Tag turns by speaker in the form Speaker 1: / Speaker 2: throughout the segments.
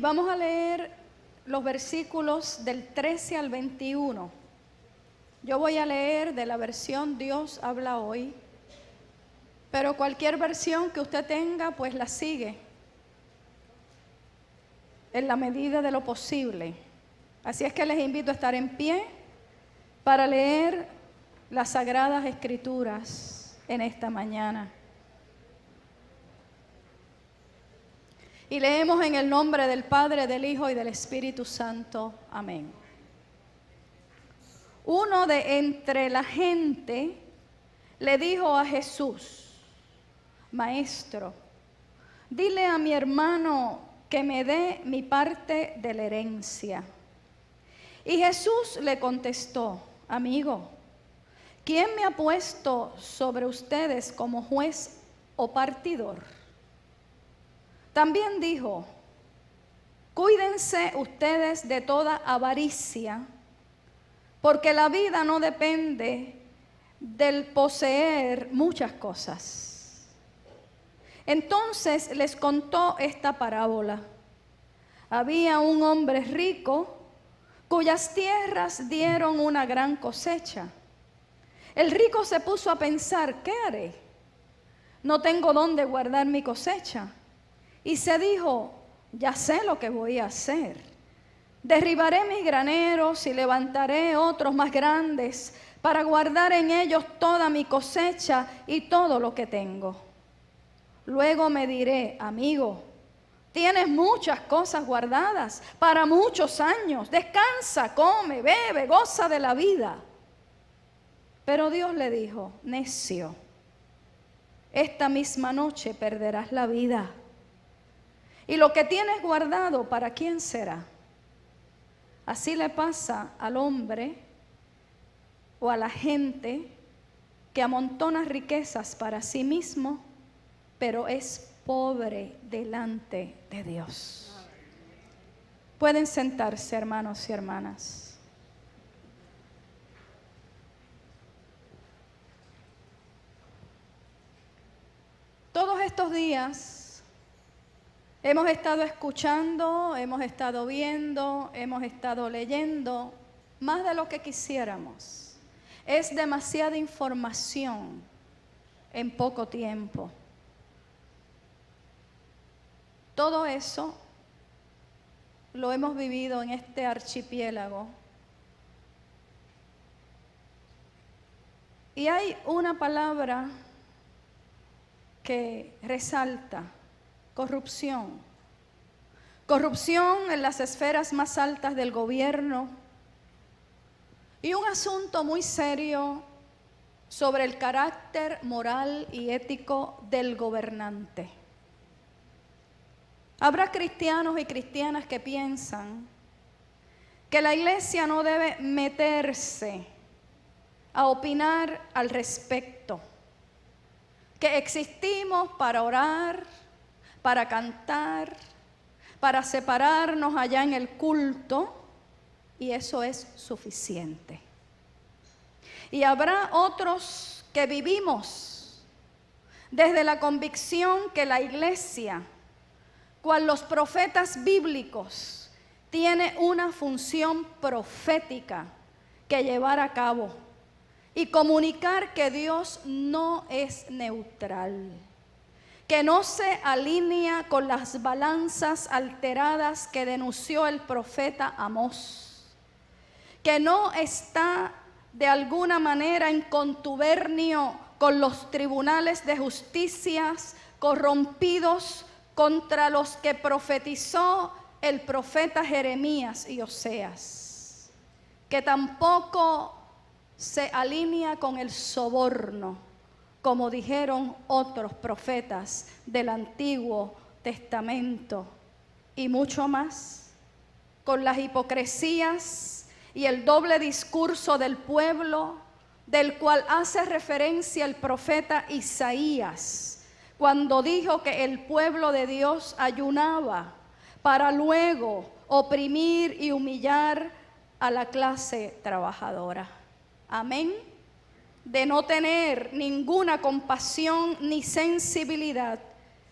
Speaker 1: Vamos a leer los versículos del 13 al 21. Yo voy a leer de la versión Dios habla hoy, pero cualquier versión que usted tenga, pues la sigue en la medida de lo posible. Así es que les invito a estar en pie para leer las Sagradas Escrituras en esta mañana. Y leemos en el nombre del Padre, del Hijo y del Espíritu Santo. Amén. Uno de entre la gente le dijo a Jesús: Maestro, dile a mi hermano que me dé mi parte de la herencia. Y Jesús le contestó: Amigo, ¿quién me ha puesto sobre ustedes como juez o partidor? También dijo: Cuídense ustedes de toda avaricia, porque la vida no depende del poseer muchas cosas. Entonces les contó esta parábola. Había un hombre rico cuyas tierras dieron una gran cosecha. El rico se puso a pensar: ¿qué haré? No tengo dónde guardar mi cosecha. Y se dijo: ya sé lo que voy a hacer. Derribaré mis graneros y levantaré otros más grandes para guardar en ellos toda mi cosecha y todo lo que tengo. Luego me diré: amigo, tienes muchas cosas guardadas para muchos años. Descansa, come, bebe, goza de la vida. Pero Dios le dijo: necio, esta misma noche perderás la vida. Y lo que tienes guardado, ¿para quién será? Así le pasa al hombre o a la gente que amontona riquezas para sí mismo, pero es pobre delante de Dios. Pueden sentarse, hermanos y hermanas. Todos estos días hemos estado escuchando, hemos estado viendo, hemos estado leyendo más de lo que quisiéramos. Es demasiada información en poco tiempo. Todo eso lo hemos vivido en este archipiélago. Y hay una palabra que resalta: corrupción. Corrupción en las esferas más altas del gobierno y un asunto muy serio sobre el carácter moral y ético del gobernante. Habrá cristianos y cristianas que piensan que la iglesia no debe meterse a opinar al respecto, que existimos para orar, para cantar, para separarnos allá en el culto, y eso es suficiente. Y habrá otros que vivimos desde la convicción que la iglesia, cual los profetas bíblicos, tiene una función profética que llevar a cabo y comunicar que Dios no es neutral, que no se alinea con las balanzas alteradas que denunció el profeta Amós, que no está de alguna manera en contubernio con los tribunales de justicia corrompidos contra los que profetizó el profeta Jeremías y Oseas, que tampoco se alinea con el soborno, como dijeron otros profetas del Antiguo Testamento, y mucho más, con las hipocresías y el doble discurso del pueblo, del cual hace referencia el profeta Isaías, cuando dijo que el pueblo de Dios ayunaba para luego oprimir y humillar a la clase trabajadora. Amén. De no tener ninguna compasión ni sensibilidad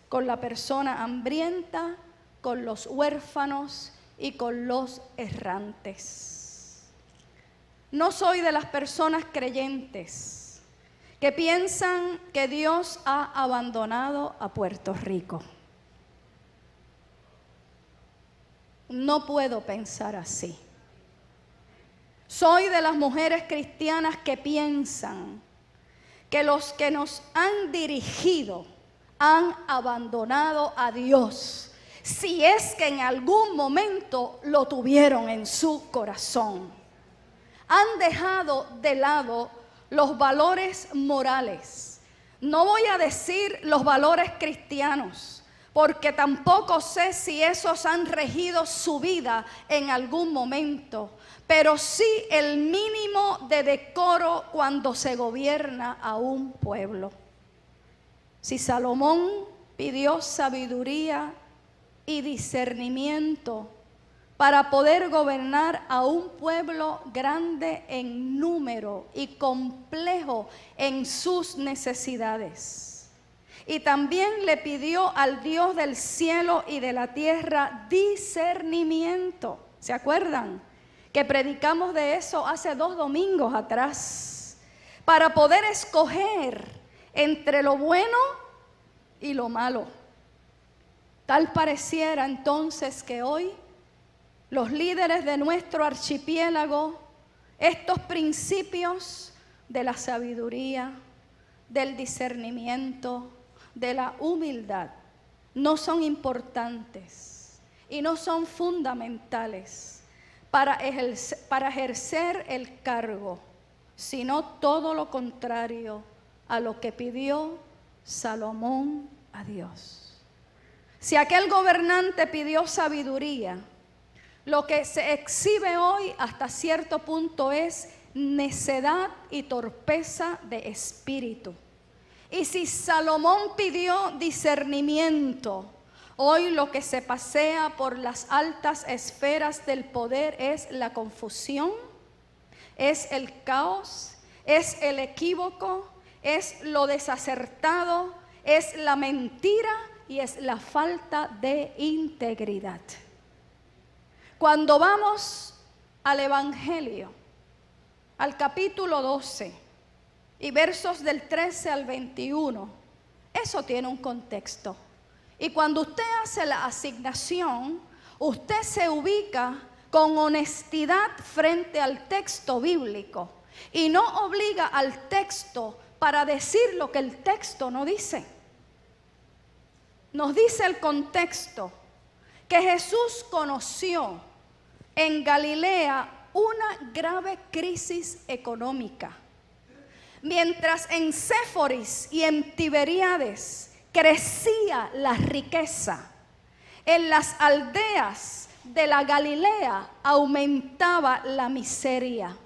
Speaker 1: con la persona hambrienta, con los huérfanos y con los errantes. No soy de las personas creyentes que piensan que Dios ha abandonado a Puerto Rico. No puedo pensar así. Soy de las mujeres cristianas que piensan que los que nos han dirigido han abandonado a Dios, si es que en algún momento lo tuvieron en su corazón. Han dejado de lado los valores morales. No voy a decir los valores cristianos, porque tampoco sé si esos han regido su vida en algún momento, pero sí el mínimo de decoro cuando se gobierna a un pueblo. Si Salomón pidió sabiduría y discernimiento para poder gobernar a un pueblo grande en número y complejo en sus necesidades, y también le pidió al Dios del cielo y de la tierra discernimiento. ¿Se acuerdan? Que predicamos de eso hace 2 domingos atrás, para poder escoger entre lo bueno y lo malo. Tal pareciera entonces que hoy los líderes de nuestro archipiélago, estos principios de la sabiduría, del discernimiento, de la humildad, no son importantes y no son fundamentales para ejercer el cargo, sino todo lo contrario a lo que pidió Salomón a Dios. Si aquel gobernante pidió sabiduría, lo que se exhibe hoy hasta cierto punto es necedad y torpeza de espíritu. Y si Salomón pidió discernimiento, hoy lo que se pasea por las altas esferas del poder es la confusión, es el caos, es el equívoco, es lo desacertado, es la mentira y es la falta de integridad. Cuando vamos al Evangelio, al capítulo 12 y versos del 13 al 21, eso tiene un contexto. Y cuando usted hace la asignación, usted se ubica con honestidad frente al texto bíblico y no obliga al texto para decir lo que el texto no dice. Nos dice el contexto que Jesús conoció en Galilea una grave crisis económica, mientras en Séforis y en Tiberíades crecía la riqueza. En las aldeas de la Galilea aumentaba la miseria.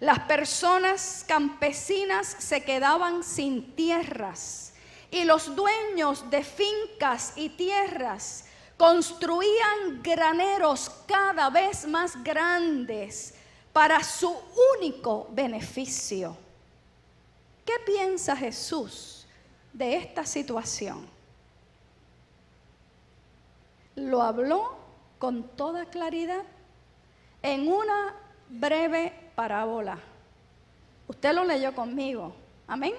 Speaker 1: Las personas campesinas se quedaban sin tierras y los dueños de fincas y tierras construían graneros cada vez más grandes para su único beneficio. ¿Qué piensa Jesús de esta situación? Lo habló con toda claridad en una breve parábola. Usted lo leyó conmigo, amén.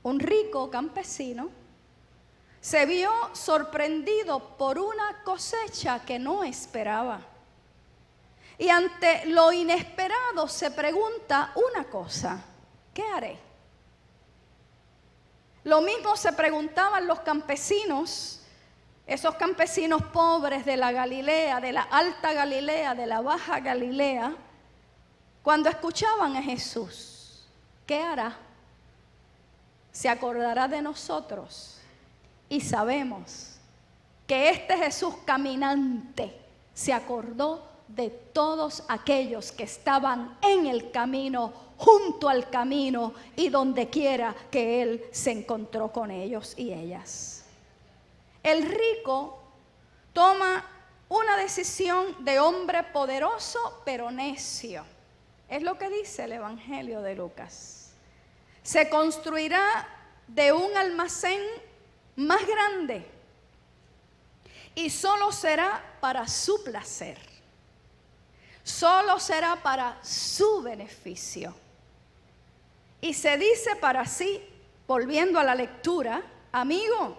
Speaker 1: Un rico campesino se vio sorprendido por una cosecha que no esperaba. Y ante lo inesperado se pregunta una cosa: ¿qué haré? Lo mismo se preguntaban los campesinos, esos campesinos pobres de la Galilea, de la Alta Galilea, de la Baja Galilea, cuando escuchaban a Jesús. ¿Qué hará? ¿Se acordará de nosotros? Y sabemos que este Jesús caminante se acordó de todos aquellos que estaban en el camino, junto al camino y donde quiera que Él se encontró con ellos y ellas. El rico toma una decisión de hombre poderoso pero necio. Es lo que dice el Evangelio de Lucas. Se construirá de un almacén más grande y solo será para su placer. Solo será para su beneficio. Y se dice para sí, volviendo a la lectura, amigo,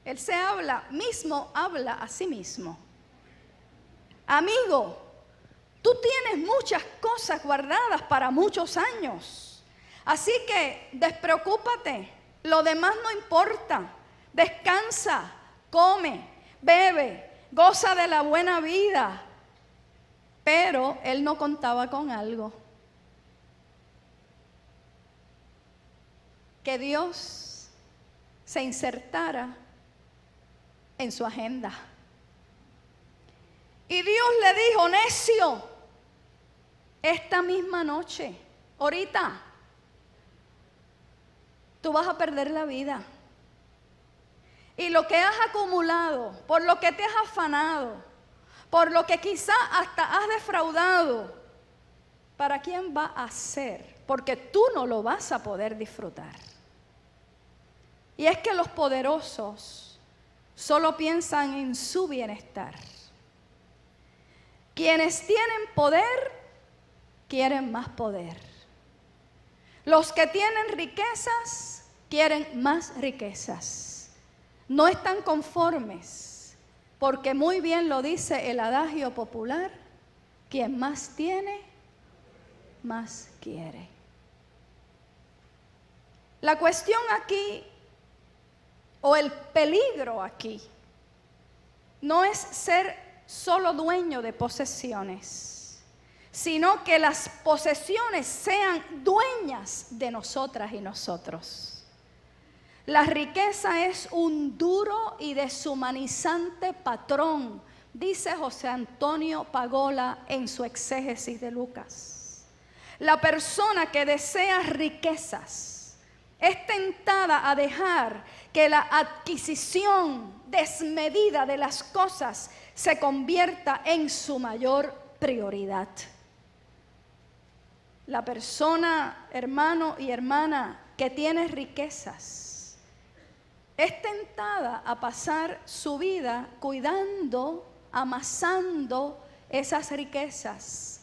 Speaker 1: él se habla a sí mismo. Amigo, tú tienes muchas cosas guardadas para muchos años. Así que despreocúpate, lo demás no importa. Descansa, come, bebe, goza de la buena vida. Pero él no contaba con algo. Que Dios se insertara en su agenda. Y Dios le dijo, necio, esta misma noche, ahorita, tú vas a perder la vida. Y lo que has acumulado, por lo que te has afanado, por lo que quizá hasta has defraudado, ¿para quién va a ser? Porque tú no lo vas a poder disfrutar. Y es que los poderosos solo piensan en su bienestar. Quienes tienen poder, quieren más poder. Los que tienen riquezas, quieren más riquezas. No están conformes, porque muy bien lo dice el adagio popular, quien más tiene, más quiere. La cuestión aquí, o el peligro aquí, no es ser solo dueño de posesiones, sino que las posesiones sean dueñas de nosotras y nosotros. La riqueza es un duro y deshumanizante patrón, dice José Antonio Pagola en su exégesis de Lucas. La persona que desea riquezas es tentada a dejar que la adquisición desmedida de las cosas se convierta en su mayor prioridad. La persona, hermano y hermana, que tiene riquezas, es tentada a pasar su vida cuidando, amasando esas riquezas.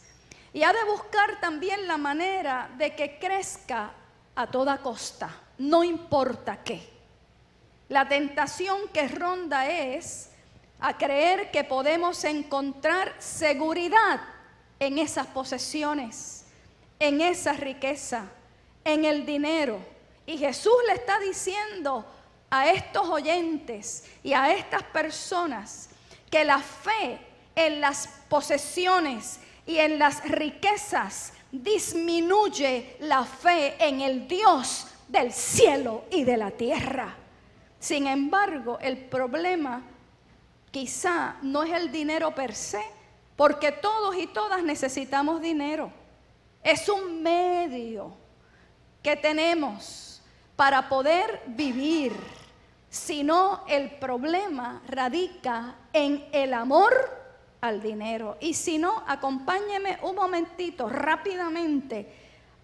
Speaker 1: Y ha de buscar también la manera de que crezca a toda costa, no importa qué. La tentación que ronda es a creer que podemos encontrar seguridad en esas posesiones, en esa riqueza, en el dinero. Y Jesús le está diciendo a estos oyentes y a estas personas que la fe en las posesiones y en las riquezas disminuye la fe en el Dios del cielo y de la tierra. Sin embargo, el problema quizá no es el dinero per se, porque todos y todas necesitamos dinero. Es un medio que tenemos para poder vivir, sino el problema radica en el amor al dinero. Y si no, acompáñeme un momentito rápidamente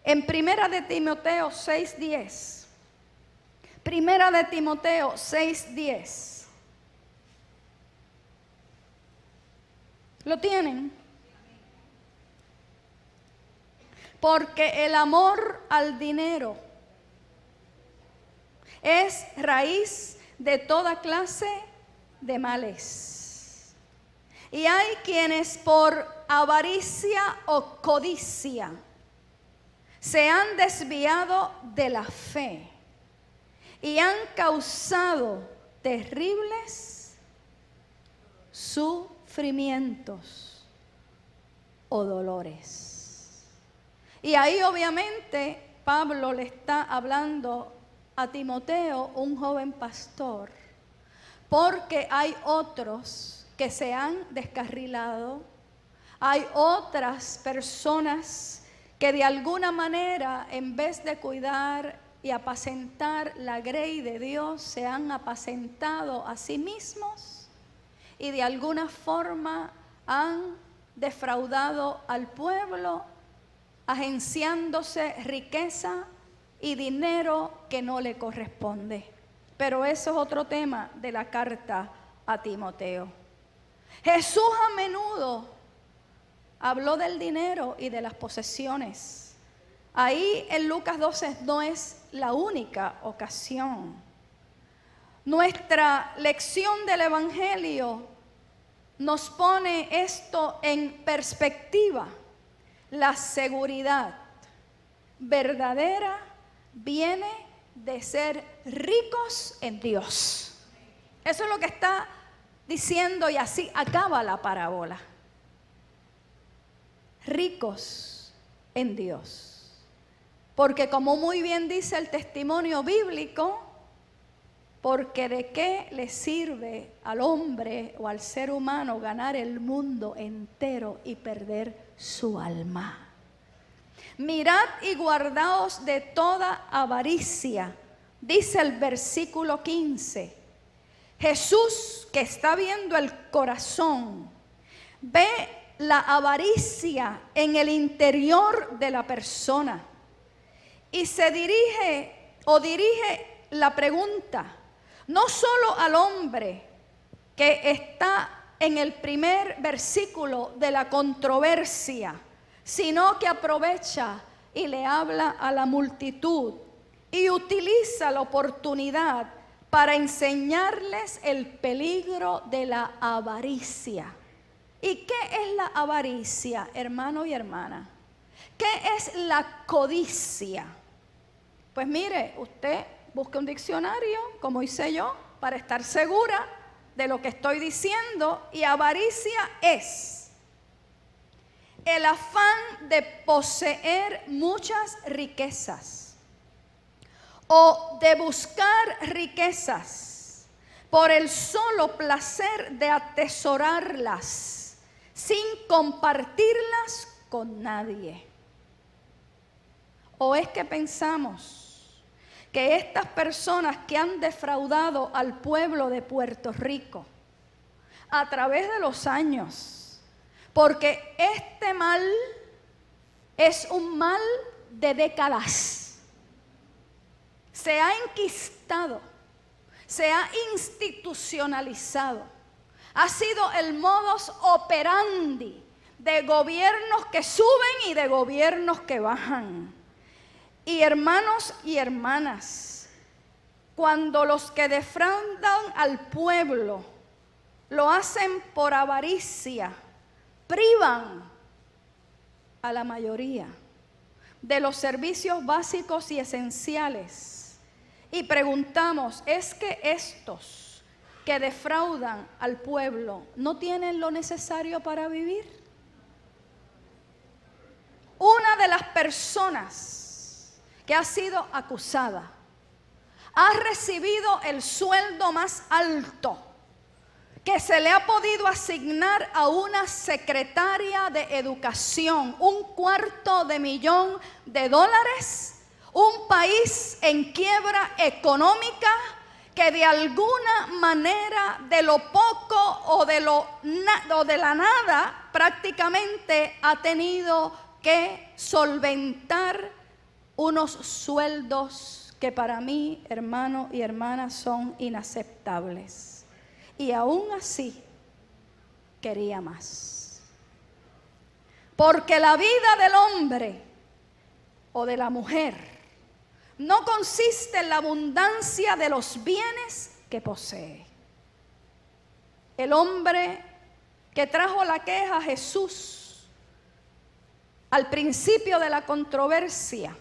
Speaker 1: en Primera de Timoteo 6:10. Primera de Timoteo 6:10. ¿Lo tienen? Porque el amor al dinero es raíz de toda clase de males. Y hay quienes por avaricia o codicia se han desviado de la fe y han causado terribles sufrimientos o dolores. Y ahí obviamente Pablo le está hablando a Timoteo, un joven pastor, porque hay otros que se han descarrilado, hay otras personas que de alguna manera, en vez de cuidar y apacentar la grey de Dios, se han apacentado a sí mismos y de alguna forma han defraudado al pueblo, agenciándose riqueza y dinero que no le corresponde. Pero eso es otro tema de la carta a Timoteo. Jesús a menudo habló del dinero y de las posesiones. Ahí en Lucas 12 no es la única ocasión. Nuestra lección del Evangelio nos pone esto en perspectiva. La seguridad verdadera viene de ser ricos en Dios. Eso es lo que está diciendo, y así acaba la parábola. Ricos en Dios. Porque como muy bien dice el testimonio bíblico, porque de qué le sirve al hombre o al ser humano ganar el mundo entero y perder su alma. Mirad y guardaos de toda avaricia, dice el versículo 15. Jesús, que está viendo el corazón, ve la avaricia en el interior de la persona y se dirige la pregunta no solo al hombre que está en el primer versículo de la controversia, sino que aprovecha y le habla a la multitud y utiliza la oportunidad para enseñarles el peligro de la avaricia. ¿Y qué es la avaricia, hermano y hermana? ¿Qué es la codicia? Pues mire, usted busque un diccionario, como hice yo, para estar segura de lo que estoy diciendo. Y avaricia es el afán de poseer muchas riquezas o de buscar riquezas por el solo placer de atesorarlas sin compartirlas con nadie. ¿O es que pensamos que estas personas que han defraudado al pueblo de Puerto Rico a través de los años, porque este mal es un mal de décadas, se ha enquistado, se ha institucionalizado, ha sido el modus operandi de gobiernos que suben y de gobiernos que bajan? Y hermanos y hermanas, cuando los que defraudan al pueblo lo hacen por avaricia, privan a la mayoría de los servicios básicos y esenciales. Y preguntamos, ¿es que estos que defraudan al pueblo no tienen lo necesario para vivir? Una de las personas que ha sido acusada, ha recibido el sueldo más alto que se le ha podido asignar a una secretaria de educación, $250,000, un país en quiebra económica que de alguna manera, de lo poco o de la nada, prácticamente ha tenido que solventar unos sueldos que para mí, hermano y hermana, son inaceptables. Y aún así, quería más. Porque la vida del hombre o de la mujer no consiste en la abundancia de los bienes que posee. El hombre que trajo la queja a Jesús al principio de la controversia,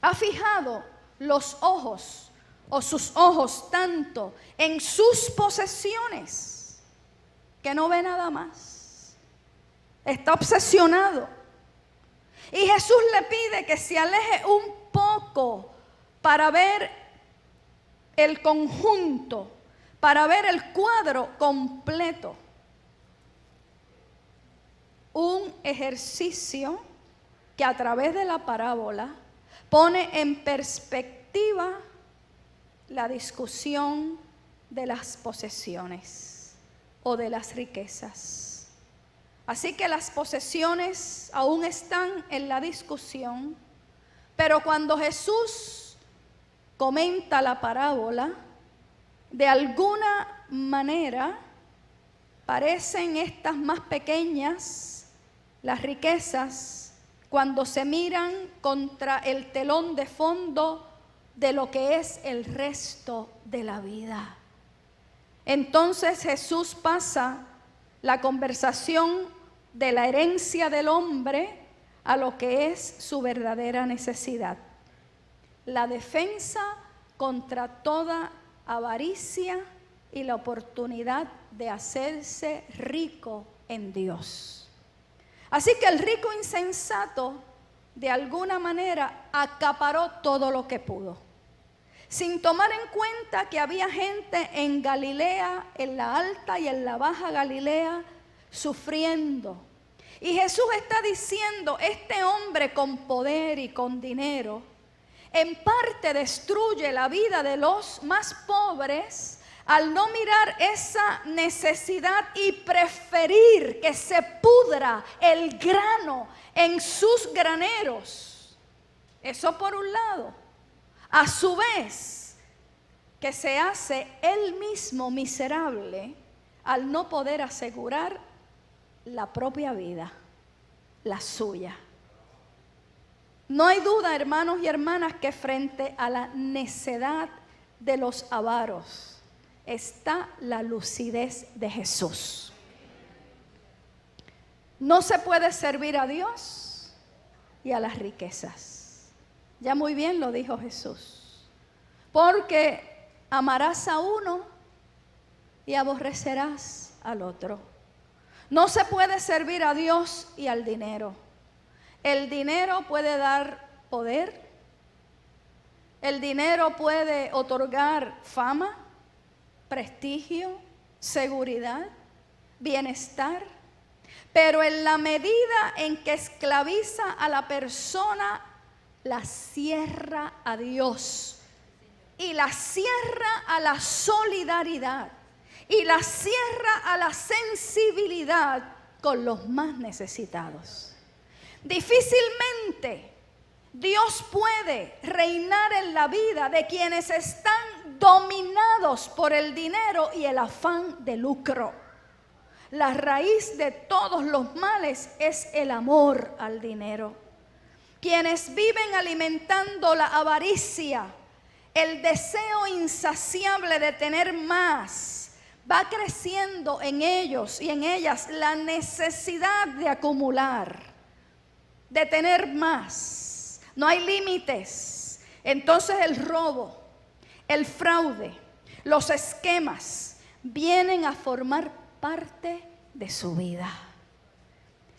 Speaker 1: ha fijado los ojos o sus ojos tanto en sus posesiones que no ve nada más. Está obsesionado. Y Jesús le pide que se aleje un poco para ver el conjunto, para ver el cuadro completo. Un ejercicio que a través de la parábola pone en perspectiva la discusión de las posesiones o de las riquezas. Así que las posesiones aún están en la discusión, pero cuando Jesús comenta la parábola, de alguna manera parecen estas más pequeñas, las riquezas, cuando se miran contra el telón de fondo de lo que es el resto de la vida. Entonces Jesús pasa la conversación de la herencia del hombre a lo que es su verdadera necesidad. La defensa contra toda avaricia y la oportunidad de hacerse rico en Dios. Así que el rico insensato de alguna manera acaparó todo lo que pudo, sin tomar en cuenta que había gente en Galilea, en la alta y en la baja Galilea, sufriendo. Y Jesús está diciendo, este hombre con poder y con dinero, en parte destruye la vida de los más pobres al no mirar esa necesidad y preferir que se pudra el grano en sus graneros. Eso por un lado. A su vez, que se hace él mismo miserable al no poder asegurar la propia vida, la suya. No hay duda, hermanos y hermanas, que frente a la necedad de los avaros está la lucidez de Jesús. No se puede servir a Dios y a las riquezas. Ya muy bien lo dijo Jesús. Porque amarás a uno y aborrecerás al otro. No se puede servir a Dios y al dinero. El dinero puede dar poder. El dinero puede otorgar fama, prestigio, seguridad, bienestar. Pero en la medida en que esclaviza a la persona, la cierra a Dios. Y la cierra a la solidaridad. Y la cierra a la sensibilidad con los más necesitados. Difícilmente Dios puede reinar en la vida de quienes están dominados por el dinero y el afán de lucro. La raíz de todos los males es el amor al dinero. Quienes viven alimentando la avaricia, el deseo insaciable de tener más, va creciendo en ellos y en ellas la necesidad de acumular, de tener más. No hay límites. Entonces el robo, el fraude, los esquemas vienen a formar parte de su vida.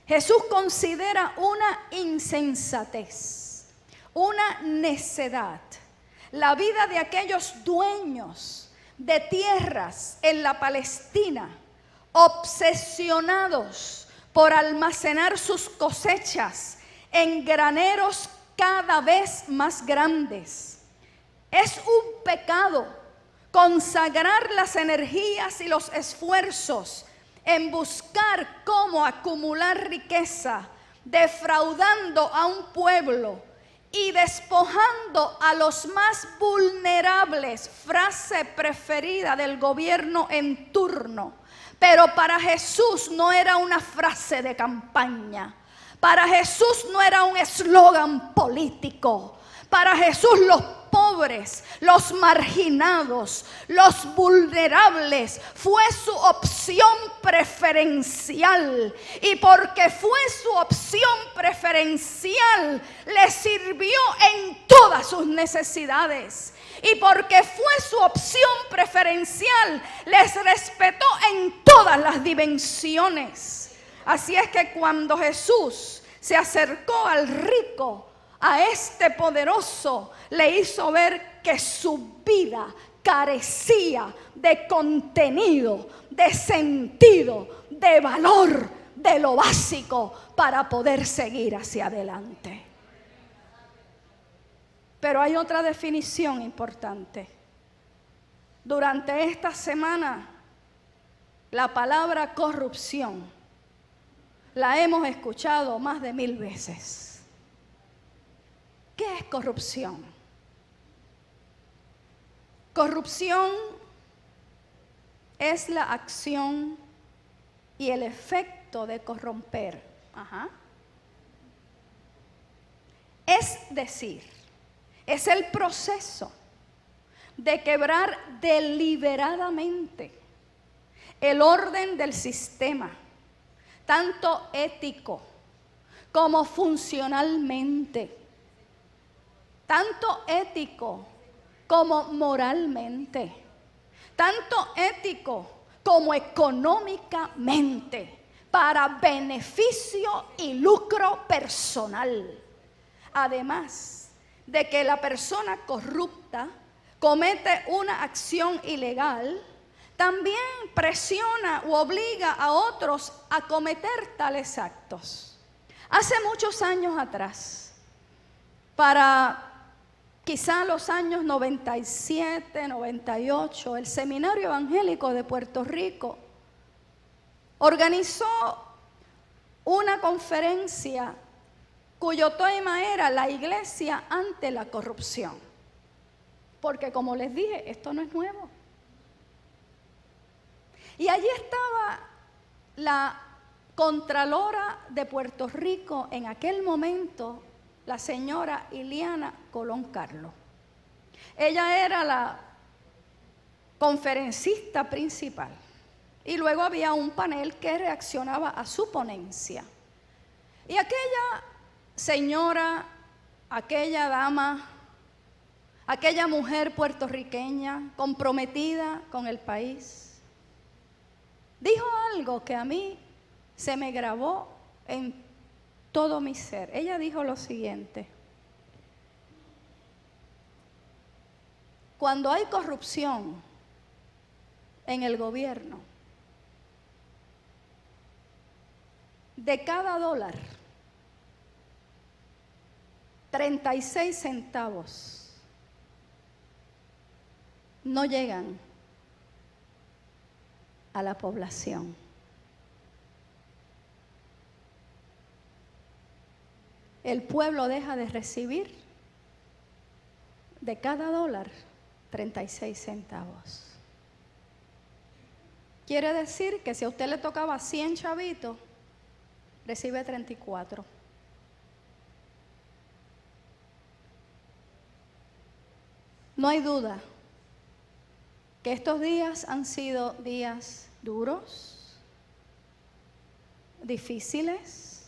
Speaker 1: Jesús considera una insensatez, una necedad, la vida de aquellos dueños de tierras en la Palestina, obsesionados por almacenar sus cosechas en graneros cada vez más grandes. Es un pecado consagrar las energías y los esfuerzos en buscar cómo acumular riqueza, defraudando a un pueblo y despojando a los más vulnerables, frase preferida del gobierno en turno. Pero para Jesús no era una frase de campaña. Para Jesús no era un eslogan político. Para Jesús los pobres, los marginados, los vulnerables fue su opción preferencial. Y porque fue su opción preferencial, le sirvió en todas sus necesidades. Y porque fue su opción preferencial, les respetó en todas las dimensiones. Así es que cuando Jesús se acercó al rico, a este poderoso, le hizo ver que su vida carecía de contenido, de sentido, de valor, de lo básico para poder seguir hacia adelante. Pero hay otra definición importante. Durante esta semana, la palabra corrupción la hemos escuchado más de 1000 veces. ¿Qué es corrupción? Corrupción es la acción y el efecto de corromper. Es decir, es el proceso de quebrar deliberadamente el orden del sistema, tanto ético como funcionalmente, tanto ético como moralmente, tanto ético como económicamente, para beneficio y lucro personal. Además de que la persona corrupta comete una acción ilegal, también presiona u obliga a otros a cometer tales actos. Hace muchos años atrás, para quizá los años 97, 98, el Seminario Evangélico de Puerto Rico organizó una conferencia cuyo tema era la iglesia ante la corrupción. Porque como les dije, esto no es nuevo. Y allí estaba la Contralora de Puerto Rico en aquel momento, la señora Iliana Colón Carlos. Ella era la conferencista principal. Y luego había un panel que reaccionaba a su ponencia. Y aquella señora, aquella dama, aquella mujer puertorriqueña comprometida con el país, dijo algo que a mí se me grabó en todo mi ser. Ella dijo lo siguiente: cuando hay corrupción en el gobierno, de cada dólar, 36 centavos no llegan a la población. El pueblo deja de recibir de cada dólar 36 centavos. Quiere decir que si a usted le tocaba 100 chavitos, recibe 34. No hay duda que estos días han sido días duros, difíciles,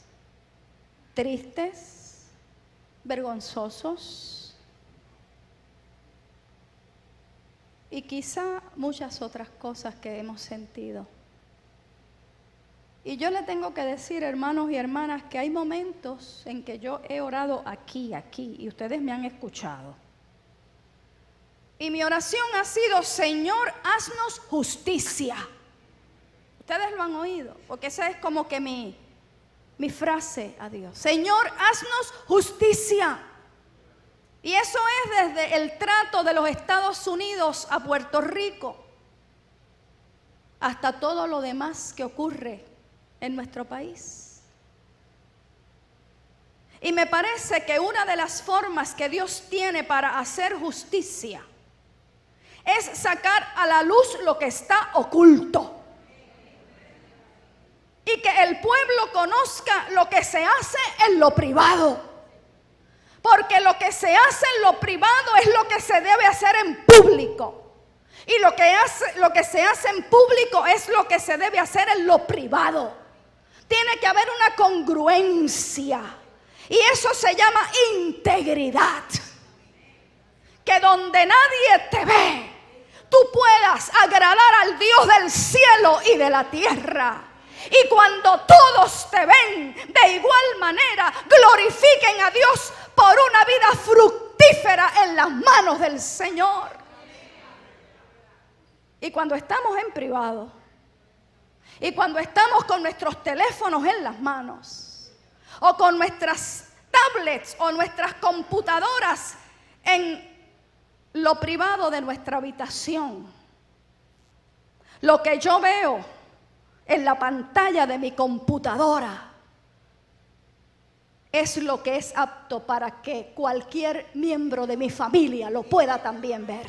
Speaker 1: tristes, vergonzosos y quizá muchas otras cosas que hemos sentido. Y yo le tengo que decir, hermanos y hermanas, que hay momentos en que yo he orado aquí, y ustedes me han escuchado. Y mi oración ha sido: Señor, haznos justicia. Ustedes lo han oído, porque esa es como que mi frase a Dios. Señor, haznos justicia. Y eso es desde el trato de los Estados Unidos a Puerto Rico hasta todo lo demás que ocurre en nuestro país. Y me parece que una de las formas que Dios tiene para hacer justicia es sacar a la luz lo que está oculto. Y que el pueblo conozca lo que se hace en lo privado. Porque lo que se hace en lo privado es lo que se debe hacer en público. Y lo que se hace en público es lo que se debe hacer en lo privado. Tiene que haber una congruencia. Y eso se llama integridad. Que donde nadie te ve, tú puedas agradar al Dios del cielo y de la tierra. Y cuando todos te ven, de igual manera glorifiquen a Dios por una vida fructífera en las manos del Señor. Y cuando estamos en privado, y cuando estamos con nuestros teléfonos en las manos, o con nuestras tablets o nuestras computadoras en lo privado de nuestra habitación, lo que yo veo en la pantalla de mi computadora es lo que es apto para que cualquier miembro de mi familia lo pueda también ver.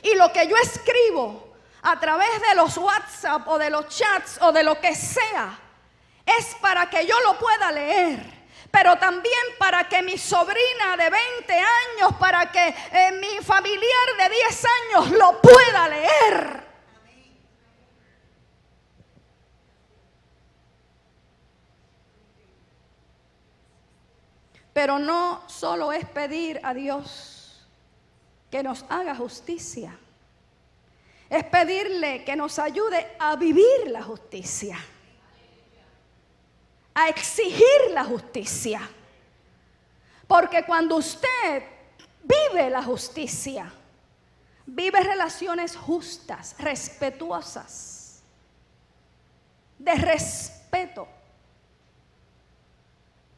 Speaker 1: Y lo que yo escribo a través de los WhatsApp o de los chats o de lo que sea, es para que yo lo pueda leer. Pero también para que mi sobrina de 20 años, para que mi familiar de 10 años lo pueda leer. Pero no solo es pedir a Dios que nos haga justicia, es pedirle que nos ayude a vivir la justicia, a exigir la justicia. Porque cuando usted vive la justicia, vive relaciones justas, respetuosas, de respeto,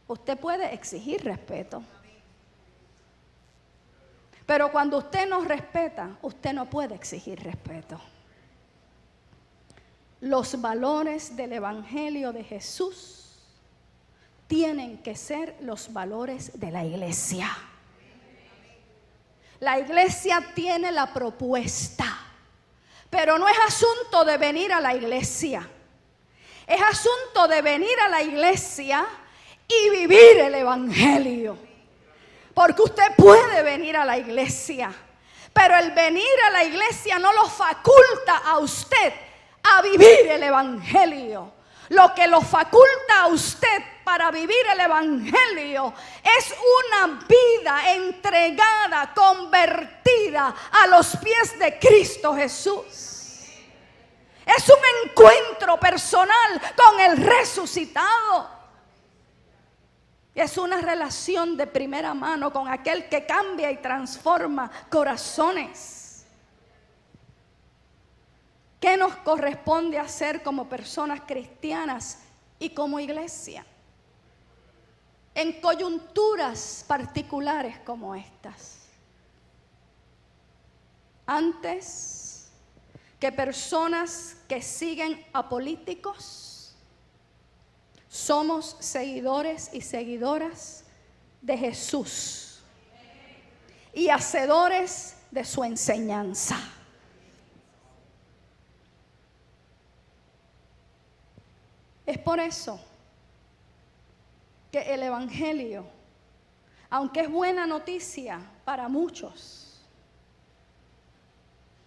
Speaker 1: usted puede exigir respeto. Pero cuando usted no respeta, usted no puede exigir respeto. Los valores del Evangelio de Jesús tienen que ser los valores de la iglesia. La iglesia tiene la propuesta, pero no es asunto de venir a la iglesia. Es asunto de venir a la iglesia y vivir el Evangelio. Porque usted puede venir a la iglesia, pero el venir a la iglesia no lo faculta a usted a vivir el Evangelio. Lo que lo faculta a usted para vivir el Evangelio es una vida entregada, convertida a los pies de Cristo Jesús. Es un encuentro personal con el resucitado. Es una relación de primera mano con aquel que cambia y transforma corazones. ¿Qué nos corresponde hacer como personas cristianas y como iglesia? En coyunturas particulares como estas. Antes que personas que siguen a políticos, somos seguidores y seguidoras de Jesús y hacedores de su enseñanza. Es por eso que el Evangelio, aunque es buena noticia para muchos,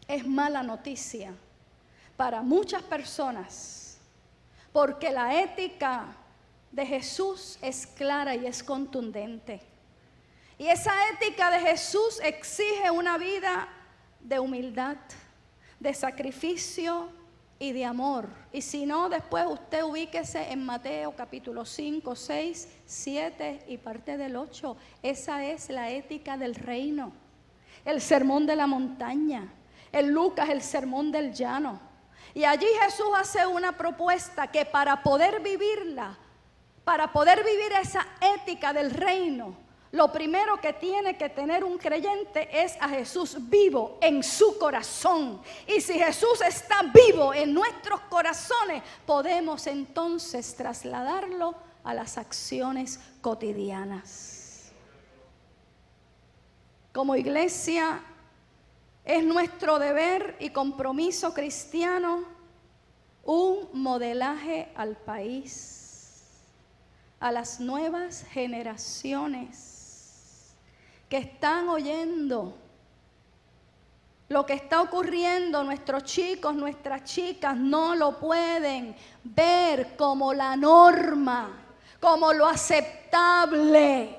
Speaker 1: es mala noticia para muchas personas, porque la ética de Jesús es clara y es contundente. Y esa ética de Jesús exige una vida de humildad, de sacrificio y de amor. Y si no, después usted ubíquese en Mateo capítulo 5, 6, 7 y parte del 8. Esa es la ética del reino. El sermón de la montaña. En Lucas, el sermón del llano. Y allí Jesús hace una propuesta que para poder vivirla, para poder vivir esa ética del reino, lo primero que tiene que tener un creyente es a Jesús vivo en su corazón. Y si Jesús está vivo en nuestros corazones, podemos entonces trasladarlo a las acciones cotidianas. Como iglesia, es nuestro deber y compromiso cristiano un modelaje al país, a las nuevas generaciones que están oyendo lo que está ocurriendo. Nuestros chicos, nuestras chicas no lo pueden ver como la norma, como lo aceptable.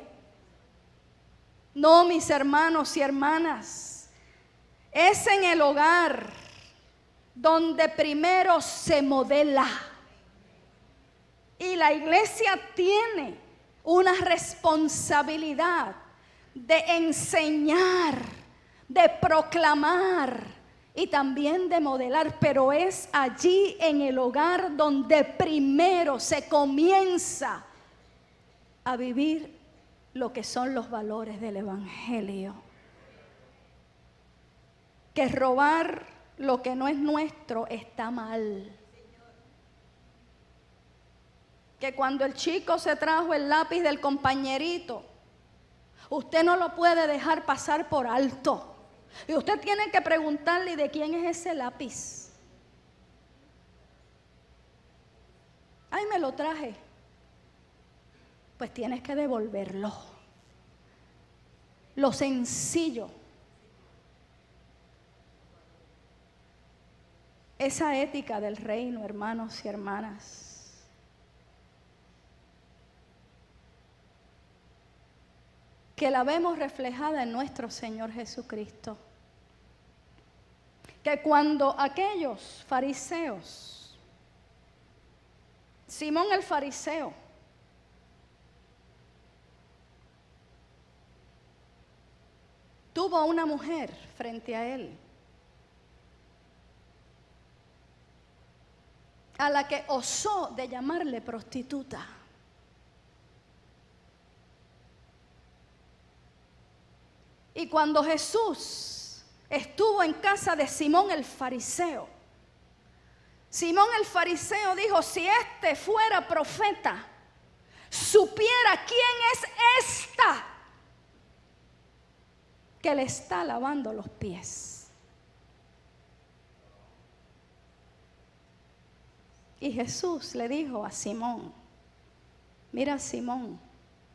Speaker 1: No, mis hermanos y hermanas, es en el hogar donde primero se modela. Y la iglesia tiene una responsabilidad de enseñar, de proclamar y también de modelar, pero es allí en el hogar donde primero se comienza a vivir lo que son los valores del Evangelio. Que robar lo que no es nuestro está mal. Que cuando el chico se trajo el lápiz del compañerito, usted no lo puede dejar pasar por alto. Y usted tiene que preguntarle de quién es ese lápiz. ay, me lo traje. Pues tienes que devolverlo. Lo sencillo. Esa ética del reino, hermanos y hermanas. Que la vemos reflejada en nuestro Señor Jesucristo. Que cuando aquellos fariseos, Simón el fariseo, tuvo una mujer frente a él, a la que osó de llamarle prostituta. Y cuando Jesús estuvo en casa de Simón el fariseo, Simón el fariseo dijo, si este fuera profeta, supiera quién es esta que le está lavando los pies. Y Jesús le dijo a Simón, mira Simón,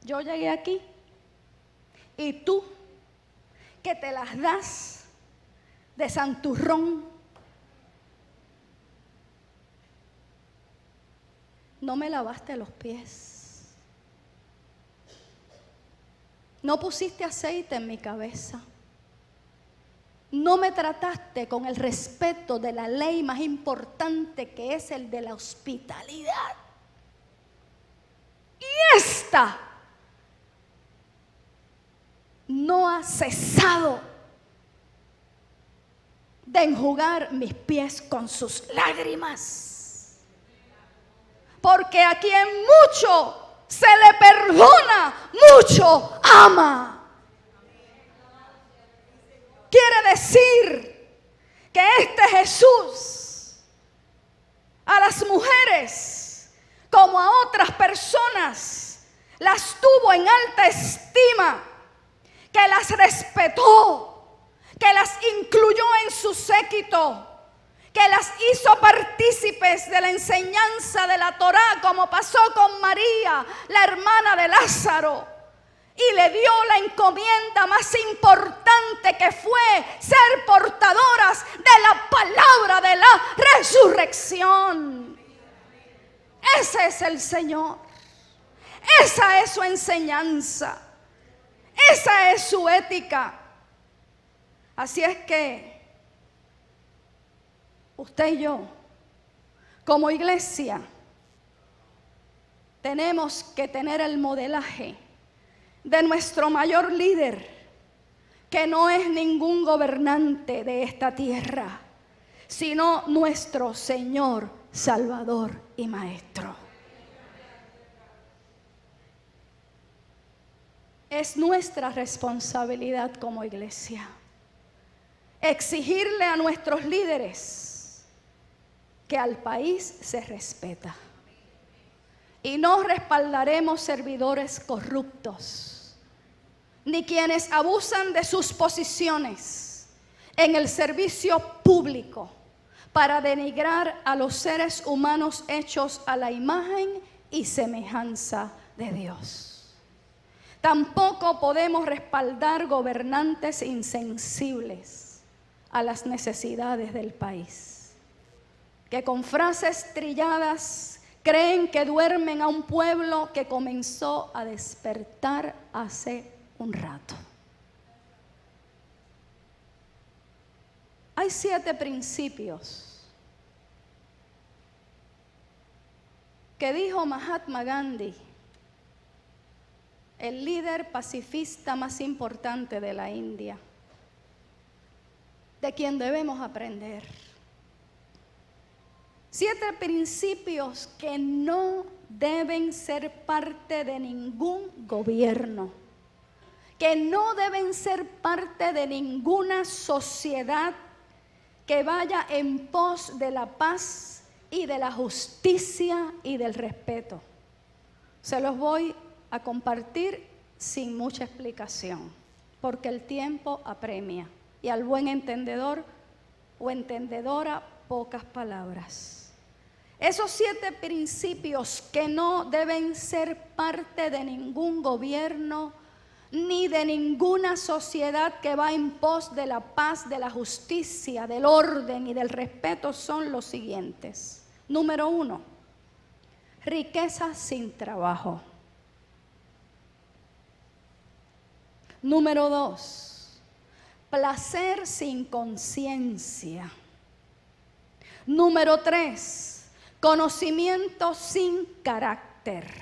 Speaker 1: yo llegué aquí y tú que te las das de santurrón, no me lavaste los pies, no pusiste aceite en mi cabeza, no me trataste con el respeto de la ley más importante, que es el de la hospitalidad. Y esta no ha cesado de enjugar mis pies con sus lágrimas. Porque a quien mucho se le perdona, mucho ama. Quiere decir que este Jesús a las mujeres como a otras personas las tuvo en alta estima, que las respetó, que las incluyó en su séquito, que las hizo partícipes de la enseñanza de la Torá, como pasó con María, la hermana de Lázaro, y le dio la encomienda más importante, que fue ser portadoras de la palabra de la resurrección. Ese es el Señor, esa es su enseñanza, esa es su ética. Así es que usted y yo, como iglesia, tenemos que tener el modelaje de nuestro mayor líder, que no es ningún gobernante de esta tierra, sino nuestro Señor, Salvador y Maestro. Es nuestra responsabilidad como iglesia exigirle a nuestros líderes que al país se respeta. Y no respaldaremos servidores corruptos, ni quienes abusan de sus posiciones en el servicio público para denigrar a los seres humanos hechos a la imagen y semejanza de Dios. Tampoco podemos respaldar gobernantes insensibles a las necesidades del país, que con frases trilladas creen que duermen a un pueblo que comenzó a despertar hace un rato. Hay 7 principios que dijo Mahatma Gandhi, el líder pacifista más importante de la India, de quien debemos aprender. 7 principios que no deben ser parte de ningún gobierno, que no deben ser parte de ninguna sociedad que vaya en pos de la paz y de la justicia y del respeto. Se los voy a compartir sin mucha explicación, porque el tiempo apremia. Y al buen entendedor o entendedora, pocas palabras. Esos 7 principios que no deben ser parte de ningún gobierno ni de ninguna sociedad que va en pos de la paz, de la justicia, del orden y del respeto son los siguientes. Número 1, riqueza sin trabajo. Número 2, placer sin conciencia. Número 3, conocimiento sin carácter.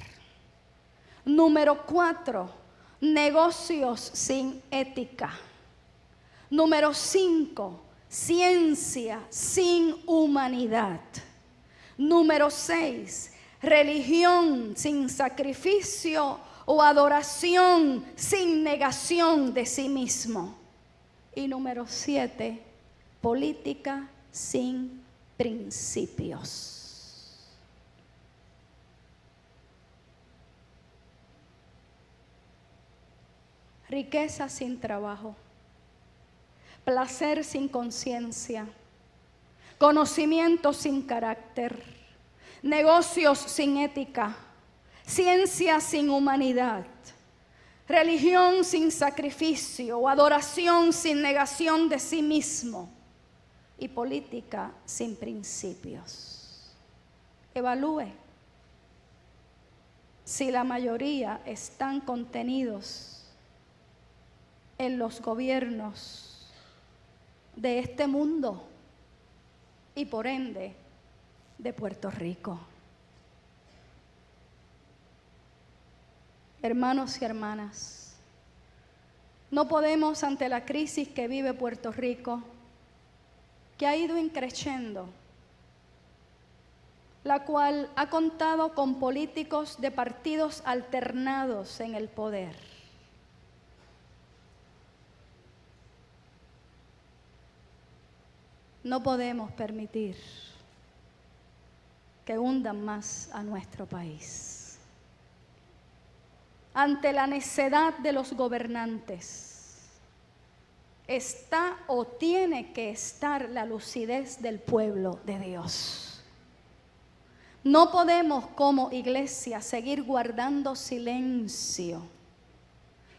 Speaker 1: Número 4, negocios sin ética. Número 5, ciencia sin humanidad. Número 6, religión sin sacrificio o adoración sin negación de sí mismo. Y número 7, política sin principios. Riqueza sin trabajo, placer sin conciencia, conocimiento sin carácter, negocios sin ética, ciencia sin humanidad, religión sin sacrificio, adoración sin negación de sí mismo y política sin principios. Evalúe si la mayoría están contenidos en los gobiernos de este mundo y por ende de Puerto Rico. Hermanos y hermanas, no podemos ante la crisis que vive Puerto Rico, que ha ido increciendo, la cual ha contado con políticos de partidos alternados en el poder. No podemos permitir que hundan más a nuestro país. Ante la necedad de los gobernantes, está o tiene que estar la lucidez del pueblo de Dios. No podemos como iglesia seguir guardando silencio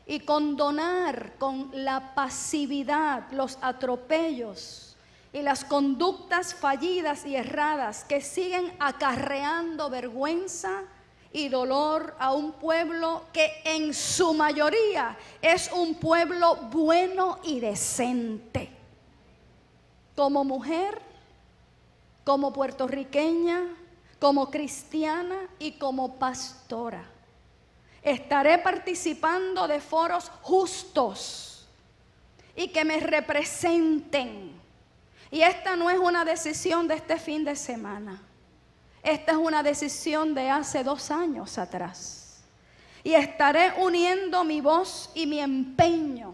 Speaker 1: y condonar con la pasividad los atropellos y las conductas fallidas y erradas que siguen acarreando vergüenza y dolor a un pueblo que en su mayoría es un pueblo bueno y decente. Como mujer, como puertorriqueña, como cristiana y como pastora, estaré participando de foros justos y que me representen. Y esta no es una decisión de este fin de semana. Esta es una decisión de hace 2 años atrás. Y estaré uniendo mi voz y mi empeño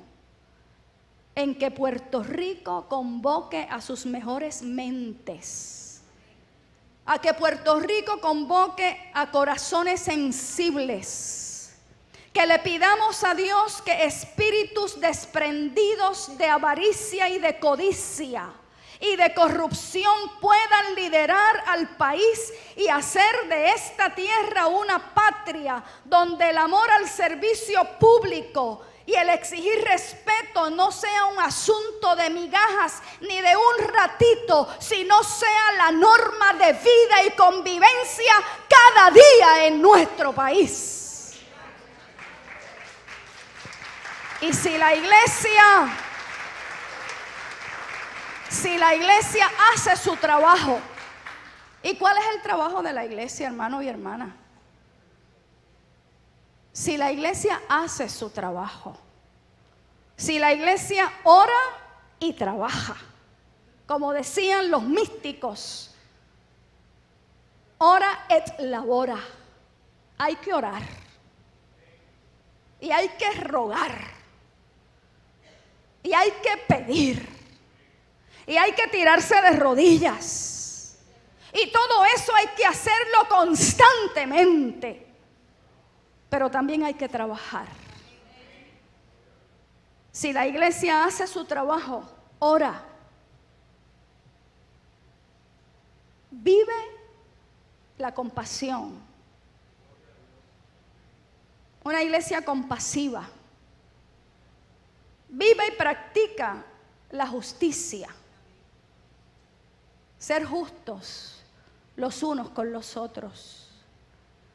Speaker 1: en que Puerto Rico convoque a sus mejores mentes. A que Puerto Rico convoque a corazones sensibles. Que le pidamos a Dios que espíritus desprendidos de avaricia y de codicia y de corrupción puedan liderar al país y hacer de esta tierra una patria donde el amor al servicio público y el exigir respeto no sea un asunto de migajas ni de un ratito, sino sea la norma de vida y convivencia cada día en nuestro país. Y si la iglesia hace su trabajo. ¿Y cuál es el trabajo de la iglesia, hermano y hermana? Si la iglesia hace su trabajo, si la iglesia ora y trabaja, como decían los místicos, ora et labora. Hay que orar y hay que rogar y hay que pedir. Y hay que tirarse de rodillas. Y todo eso hay que hacerlo constantemente. Pero también hay que trabajar. Si la iglesia hace su trabajo, ora, vive la compasión. Una iglesia compasiva. Vive y practica la justicia. Ser justos los unos con los otros.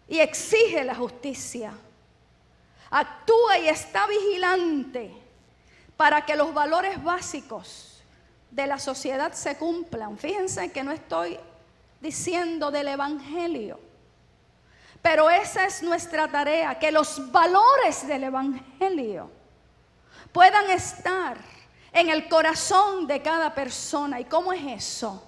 Speaker 1: Y exige la justicia. Actúa y está vigilante para que los valores básicos de la sociedad se cumplan. Fíjense que no estoy diciendo del evangelio, pero esa es nuestra tarea, que los valores del evangelio puedan estar en el corazón de cada persona. ¿Y cómo es eso?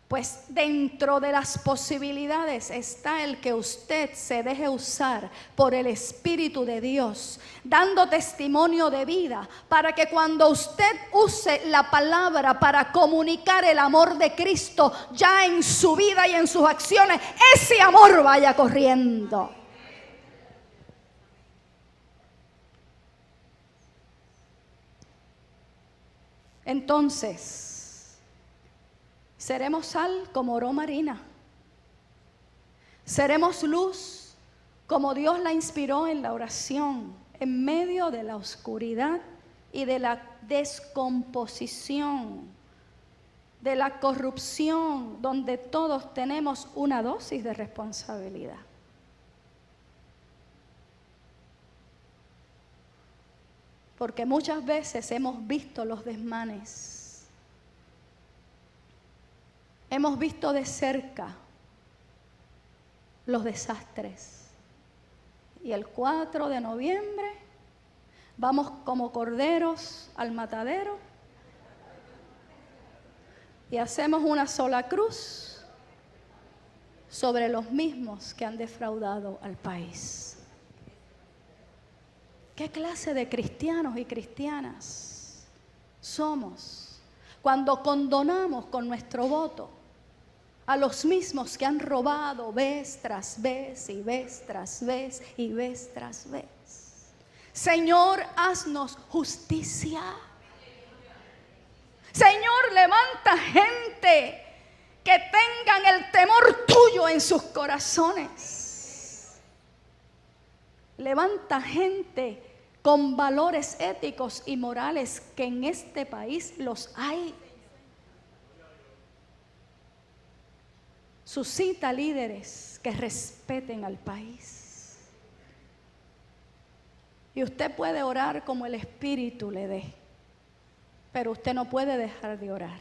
Speaker 1: Pues dentro de las posibilidades está el que usted se deje usar por el Espíritu de Dios, dando testimonio de vida, para que cuando usted use la palabra para comunicar el amor de Cristo ya en su vida y en sus acciones, ese amor vaya corriendo. Entonces, seremos sal como oro marina. Seremos luz como Dios la inspiró en la oración, en medio de la oscuridad y de la descomposición, de la corrupción, donde todos tenemos una dosis de responsabilidad. Porque muchas veces hemos visto los desmanes. Hemos visto de cerca los desastres. Y el 4 de noviembre vamos como corderos al matadero y hacemos una sola cruz sobre los mismos que han defraudado al país. ¿Qué clase de cristianos y cristianas somos cuando condonamos con nuestro voto a los mismos que han robado vez tras vez y vez tras vez y vez tras vez? Señor, haznos justicia. Señor, levanta gente que tengan el temor tuyo en sus corazones. Levanta gente con valores éticos y morales, que en este país los hay. Suscita líderes que respeten al país. Y usted puede orar como el Espíritu le dé, pero usted no puede dejar de orar.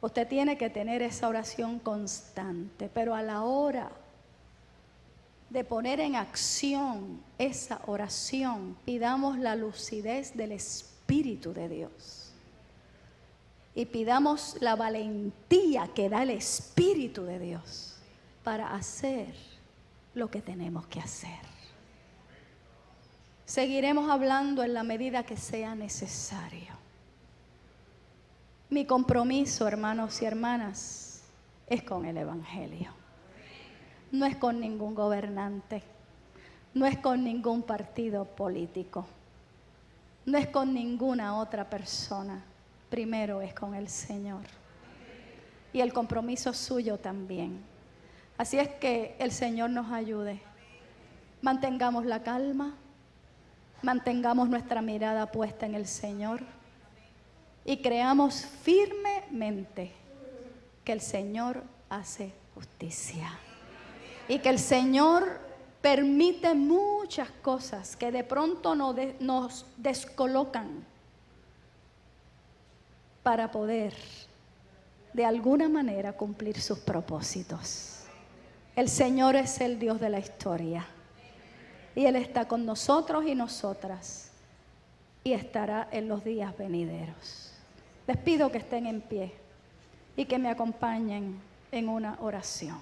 Speaker 1: Usted tiene que tener esa oración constante, pero a la hora de poner en acción esa oración, pidamos la lucidez del Espíritu de Dios. Y pidamos la valentía que da el Espíritu de Dios para hacer lo que tenemos que hacer. Seguiremos hablando en la medida que sea necesario. Mi compromiso, hermanos y hermanas, es con el Evangelio. No es con ningún gobernante, no es con ningún partido político, no es con ninguna otra persona. Primero es con el Señor. Y el compromiso suyo también. Así es que el Señor nos ayude. Mantengamos la calma, mantengamos nuestra mirada puesta en el Señor y creamos firmemente que el Señor hace justicia. Y que el Señor permite muchas cosas que de pronto nos descolocan para poder de alguna manera cumplir sus propósitos. El Señor es el Dios de la historia y Él está con nosotros y nosotras y estará en los días venideros. Les pido que estén en pie y que me acompañen en una oración.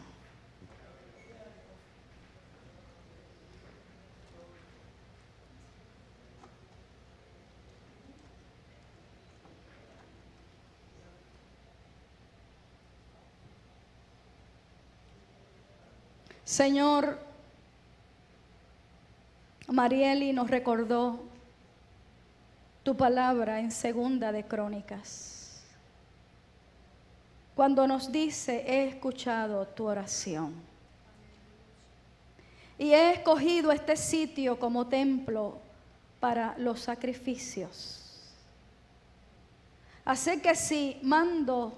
Speaker 1: Señor, Marieli nos recordó tu palabra en 2 de Crónicas. cuando nos dice: he escuchado tu oración y he escogido este sitio como templo para los sacrificios. Así que si mando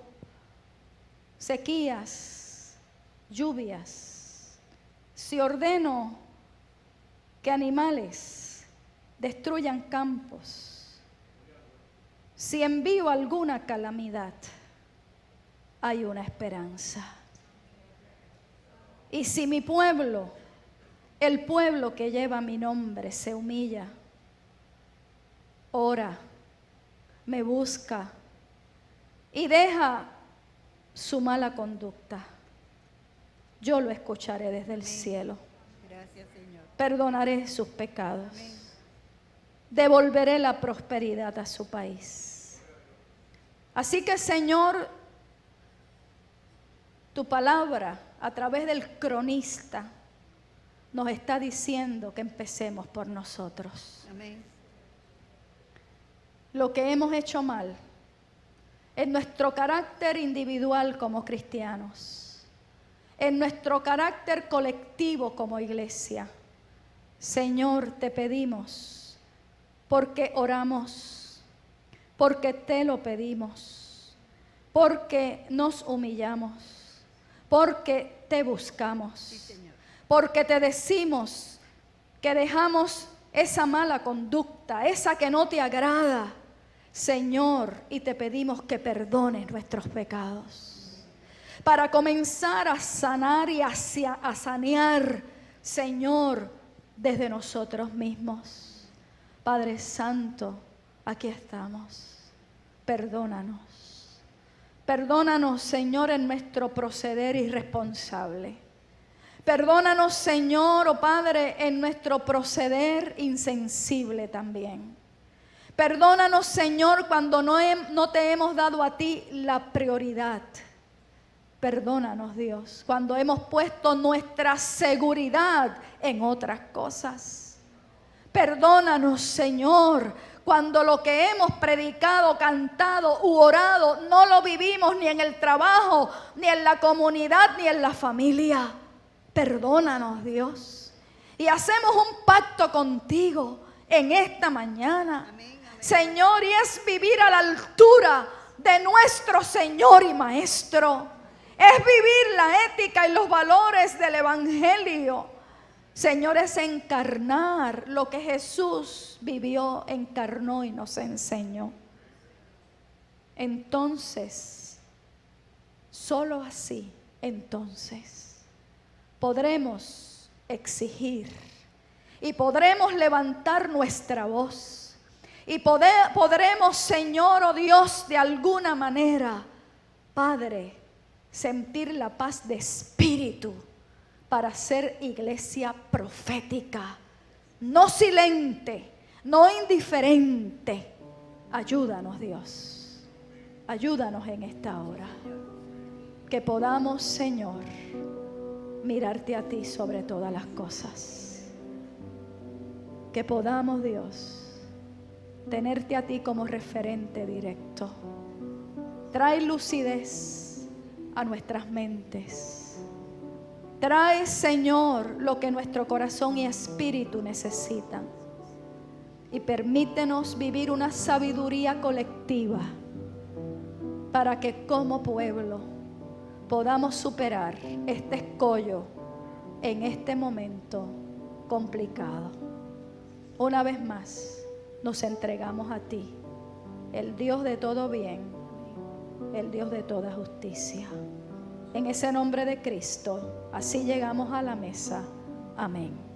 Speaker 1: sequías, lluvias, si ordeno que animales destruyan campos, si envío alguna calamidad, hay una esperanza. Y si mi pueblo, el pueblo que lleva mi nombre, se humilla, ora, me busca y deja su mala conducta, yo lo escucharé desde el cielo.
Speaker 2: Gracias, Señor.
Speaker 1: Perdonaré sus pecados. Devolveré la prosperidad a su país. Así que, Señor, tu palabra a través del cronista nos está diciendo que empecemos por nosotros.
Speaker 2: Amén.
Speaker 1: Lo que hemos hecho mal en nuestro carácter individual como cristianos, en nuestro carácter colectivo como iglesia. Señor, te pedimos, porque oramos, porque te lo pedimos, porque nos humillamos, porque te buscamos,
Speaker 2: Sí, Señor.
Speaker 1: porque te decimos que dejamos esa mala conducta, esa que no te agrada, Señor, y te pedimos que perdones nuestros pecados, para comenzar a sanar y a sanear, Señor, desde nosotros mismos. Padre Santo, aquí estamos. Perdónanos. Perdónanos, Señor, en nuestro proceder irresponsable. Perdónanos, Señor, oh Padre, en nuestro proceder insensible también. Perdónanos, Señor, cuando no te hemos dado a ti la prioridad. Perdónanos, Dios, cuando hemos puesto nuestra seguridad en otras cosas. Perdónanos, Señor, cuando lo que hemos predicado, cantado u orado no lo vivimos ni en el trabajo, ni en la comunidad, ni en la familia. Perdónanos, Dios. Y hacemos un pacto contigo en esta mañana.
Speaker 2: Amén, amén.
Speaker 1: Señor, y es vivir a la altura de nuestro Señor y Maestro. Es vivir la ética y los valores del Evangelio. Señor, es encarnar lo que Jesús vivió, encarnó y nos enseñó. Entonces, solo así, entonces, podremos exigir y podremos levantar nuestra voz. Y podremos, Señor, oh Dios, de alguna manera, Padre, sentir la paz de espíritu para ser iglesia profética, no silente, no indiferente. Ayúdanos, Dios, ayúdanos en esta hora, que podamos, Señor, mirarte a ti sobre todas las cosas, que podamos, Dios, tenerte a ti como referente directo. Trae lucidez a nuestras mentes. Trae, Señor, lo que nuestro corazón y espíritu necesitan. Y permítenos vivir una sabiduría colectiva para que como pueblo podamos superar este escollo en este momento complicado. Una vez más, nos entregamos a ti, el Dios de todo bien, el Dios de toda justicia. En ese nombre de Cristo, así llegamos a la mesa. Amén.